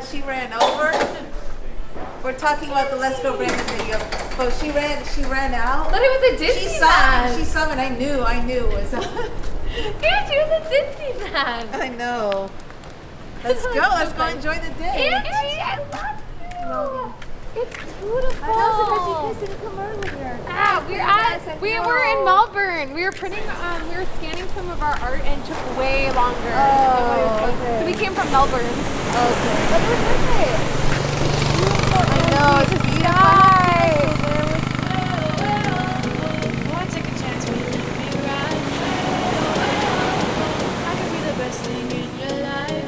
she ran over. We're talking about the Let's Go Brandon video. But she ran out. But it was a Disney She saw me and I knew it was Yeah, she was a Disney man. I know. Let's go. Let's go enjoy the day. Angie, I love you. It's beautiful. I know, so you guys didn't come earlier. We were in Melbourne. We were we were scanning some of our art and took way longer. Oh, okay. So we came from Melbourne. Okay. But it was worth it. I know, it's a beautiful sky. Why take a chance when you let me ride? I could be the best thing in your life.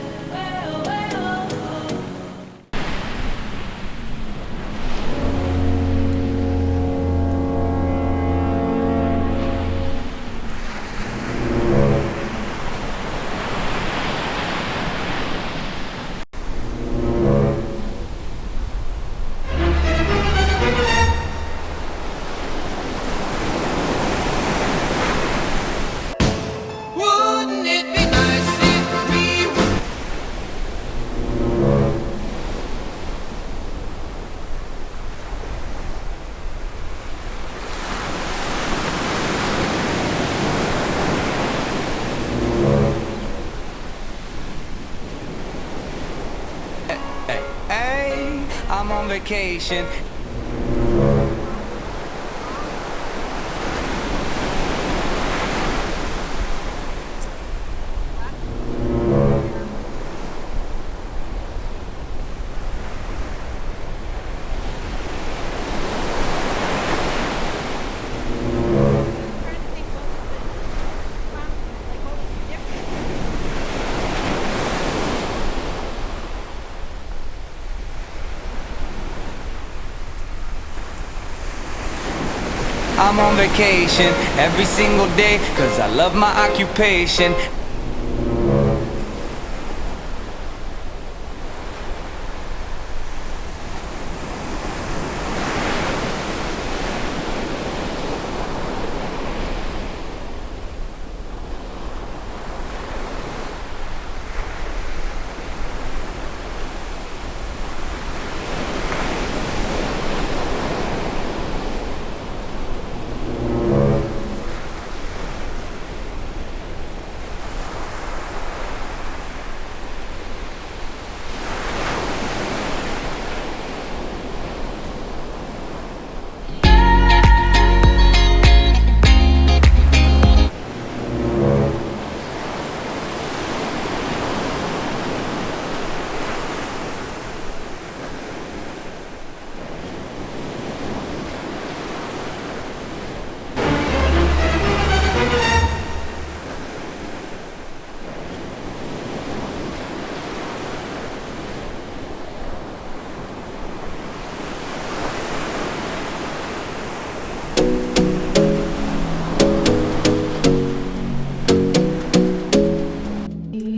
Wouldn't it be nice if we were? Hey, I'm on vacation. I'm on vacation every single day, 'cause I love my occupation.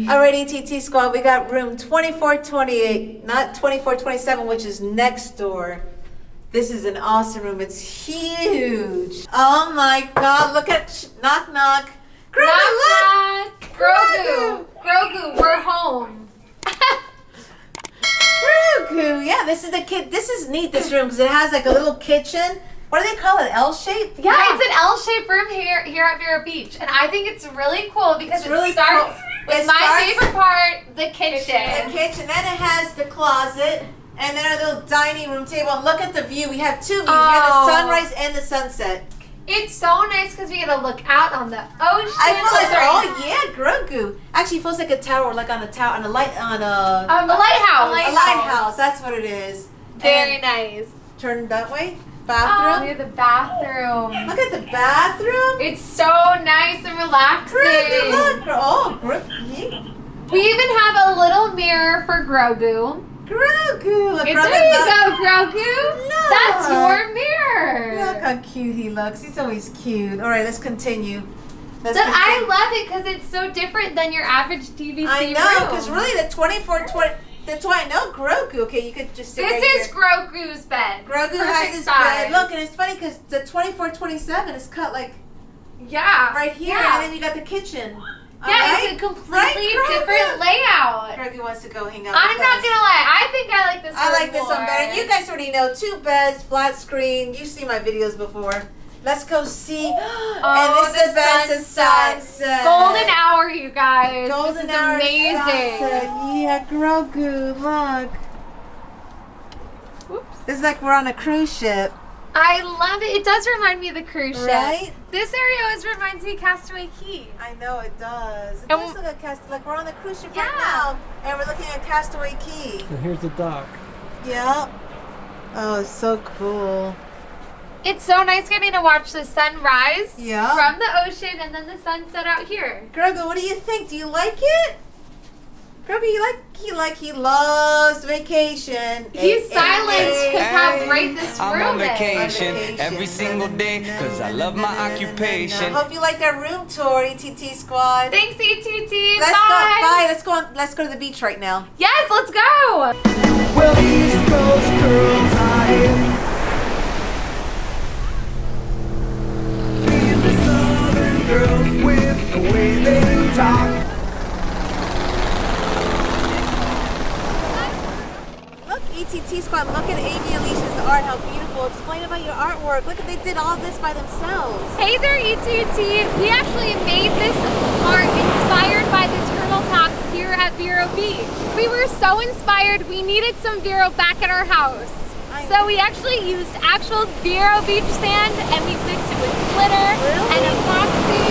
Alrighty, TT Squad, we got room 2428, not 2427, which is next door. This is an awesome room. It's huge. Oh my God! Look at knock knock. Grogu, Knock, knock. Grogu, we're home. Grogu. Yeah, this is the kid. This is neat. This room because it has like a little kitchen. What do they call it? L shape? Yeah, it's an L-shaped room here at Vero Beach, and I think it's really cool because It's really it starts cool. with It my starts- favorite part, the kitchen. The kitchen. Then it has the closet. And then our little dining room table. And look at the view. We have two views. We have Oh. the sunrise and the sunset. It's so nice because we get to look out on the ocean. I feel like, oh yeah, Grogu. Actually, it feels like a tower, like on a tower, on a light, on a a lighthouse. a lighthouse. That's what it is. Very And nice. turn that way. Oh, Bathroom. we have the bathroom. Look at the bathroom. It's so nice and relaxing. Grogu, look. Oh, Grogu. We even have a little mirror for Grogu. Grogu. Look, There Grogu, you look. go, Grogu. Look. That's your mirror. Look how cute he looks. He's always cute. All right, let's continue. But I love it because it's so different than your average DVC I know, room. because really the 2420. That's why I know Grogu. Okay, you could just sit right This is here. Grogu's bed. Grogu Perfect has his size. bed. Look, and it's funny because the 2427 is cut like Yeah. right here, Yeah. and then you got the kitchen. Yeah, it's a completely different layout. Craigie wants to go hang out. I'm with not us. gonna lie, I think I like this one I like this more. one better. You guys already know, 2 beds, flat screen. You've seen my videos before. Let's go see. Oh, and this is the best sunset. Golden hour, you guys. Golden this is hour amazing. sunset. Yeah, Grogu, look. Whoops. It's like we're on a cruise ship. I love it. It does remind me of the cruise ship. Right? This area always reminds me of Castaway Key. I know it does. It And does look like like we're on the cruise ship Yeah. right now, and we're looking at Castaway Key. So here's the dock. Yep. Oh, it's so cool. It's so nice getting to watch the sunrise Yeah. from the ocean and then the sunset out here. Grogu, what do you think? Do you like it? Grogu, he loves vacation. He's silenced because how Hey. great this I'm on room is. vacation every single day, cause I love my occupation. Hope you like our room tour, ETT squad. Thanks, ETT. Let's Bye. go. Bye. Let's go to the beach right now. Yes, let's go. Well, East Coast girls are in. These are Southern girls with the way they talk. Look, ETT squad. Look at Amy Alicia's art. How beautiful. Explain about your artwork. Look, they did all this by themselves. Hey there, ETT. We actually made this art inspired by the turtle talk here at Vero Beach. We were so inspired, we needed some Vero back at our house. So we actually used actual Vero beach sand and we mixed it with glitter and epoxy.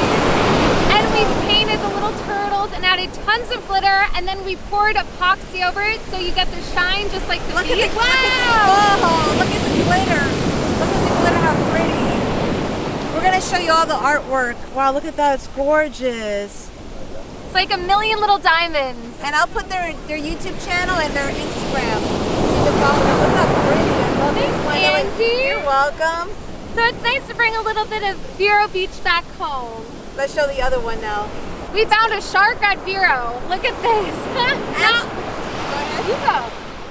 And we painted the little turtles and added tons of glitter and then we poured epoxy over it so you get the shine just like the Look beach. at the wow! Look at the glitter. Look at the glitter. How pretty. We're gonna show you all the artwork. Wow, look at that. It's gorgeous. It's like a million little diamonds. And I'll put their YouTube channel and their Instagram. You can follow them. Look how pretty. I love this one. Angie. You're welcome. So it's nice to bring a little bit of Vero Beach back home. Let's show the other one now. We found a shark at Vero. Look at this. Now, Go ahead. you go.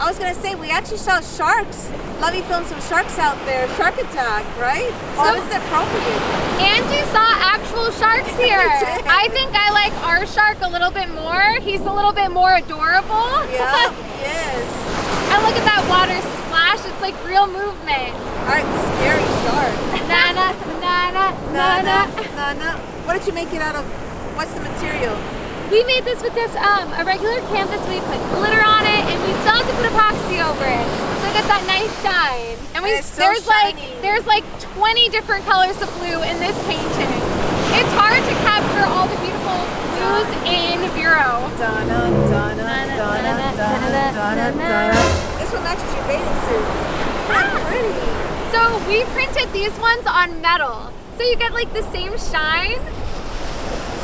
I was gonna say we actually saw sharks. Lovey filmed some sharks out there. Shark attack, right? So Oh. it's appropriate. Angie saw actual sharks here. I did. I think I like our shark a little bit more. He's a little bit more adorable. Yeah. Yes. And look at that water splash. It's like real movement. All right, scary shark. Nana, nana, nana. Nana. What did you make it out of? What's the material? We made this with this a regular canvas. We put glitter on it, and we still have to put epoxy over it, so it gets that nice shine. And And it's so there's like 20 different colors of blue in this painting. It's hard to capture all the beautiful blues in Vero. Donna, Donna, Donna, Donna, Donna, Donna. This one matches your bathing suit. How pretty. So we printed these ones on metal, so you get like the same shine.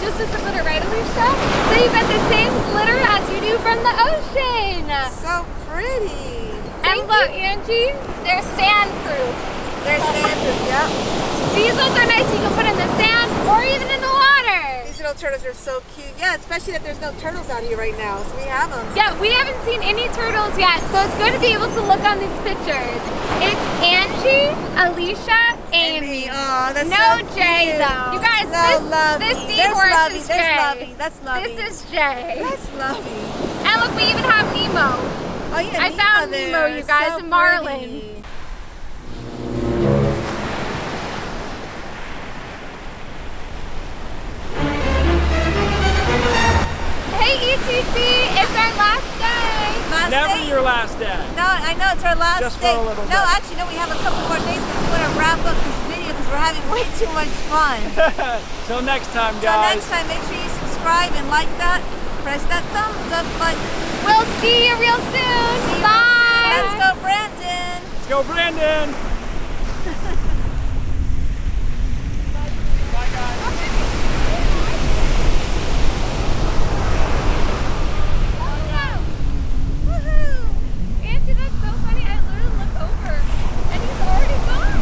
Just as the glitter, right, Alicia? So you get the same glitter as you do from the ocean. So pretty. And look, Angie, they're sandproof. They're sandproof, yep. These ones are nice. You can put in the sand or even in the water. These little turtles are so cute. Yeah, especially that there's no turtles out here right now, so we have them. Yeah, we haven't seen any turtles yet, so it's good to be able to look on these pictures. It's Angie, Alicia, Amy. Oh, that's No so Jay cute. though. You guys, So lovely. this There's seahorse Lovey. is There's Jay. Lovey. That's Lovey. This is Jay. That's Lovey. And look, we even have Nemo. Oh yeah, I found there. Nemo, you guys, So and Marlin. pretty. Hey ETC, it's our last day. Last Never day? your last day. No, I know it's our last Just for day. a little No, bit. actually, no. We have a couple more days, but we want to wrap up this video because we're having way too much fun. Till next time, So guys. next time, make sure you subscribe and like that. Press that thumbs up button. We'll see you real soon. See you Bye. Let's go, Brandon. Let's go, Brandon. Bye, guys. Woohoo! Auntie, that's so funny. I literally look over and he's already gone.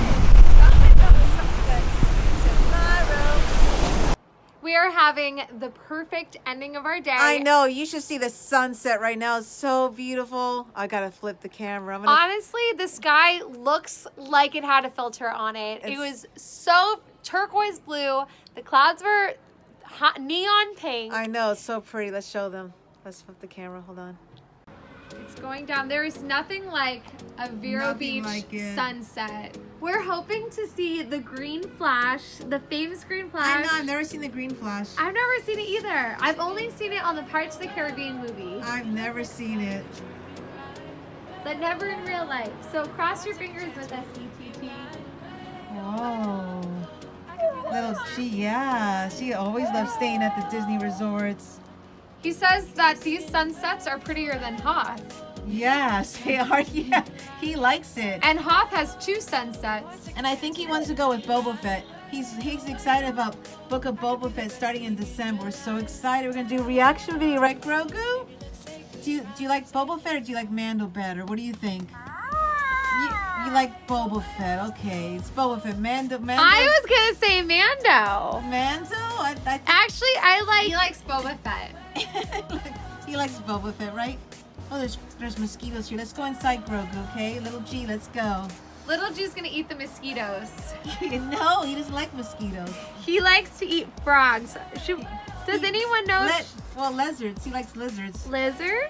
Tomorrow. We are having the perfect ending of our day. I know. You should see the sunset right now. It's so beautiful. I gotta flip the camera. I'm gonna. Honestly, the sky looks like it had a filter on it. It It's- was so turquoise blue. The clouds were hot neon pink. I know, it's so pretty. Let's show them. Let's flip the camera. Hold on. It's going down. There is nothing like a Vero Nothing Beach like it. sunset. We're hoping to see the green flash, the famous green I flash. know, I've never seen the green flash. I've never seen it either. I've only seen it on the Pirates of the Caribbean movie, I've never seen it. but never in real life. So cross your fingers with us, ETT. Oh. She always loves staying at the Disney resorts. He says that these sunsets are prettier than Hoth. Yes, they are. Yeah, he likes it. And Hoth has 2 sunsets. And I think he wants to go with Boba Fett. He's excited about Book of Boba Fett starting in December. We're so excited. We're gonna do a reaction video, right, Grogu? Do you like Boba Fett or do you like Mando better? What do you think? You like Boba Fett? Okay, it's Boba Fett. Mando. I was gonna say Mando. Mando. Actually, he likes Boba Fett. He likes Boba Fett, right? Oh, there's mosquitoes here. Let's go inside, Grogu. Okay, little G, let's go. Little G's gonna eat the mosquitoes. No, he doesn't like mosquitoes. He likes to eat frogs. Does anyone know? Well, lizards. He likes lizards. Lizard?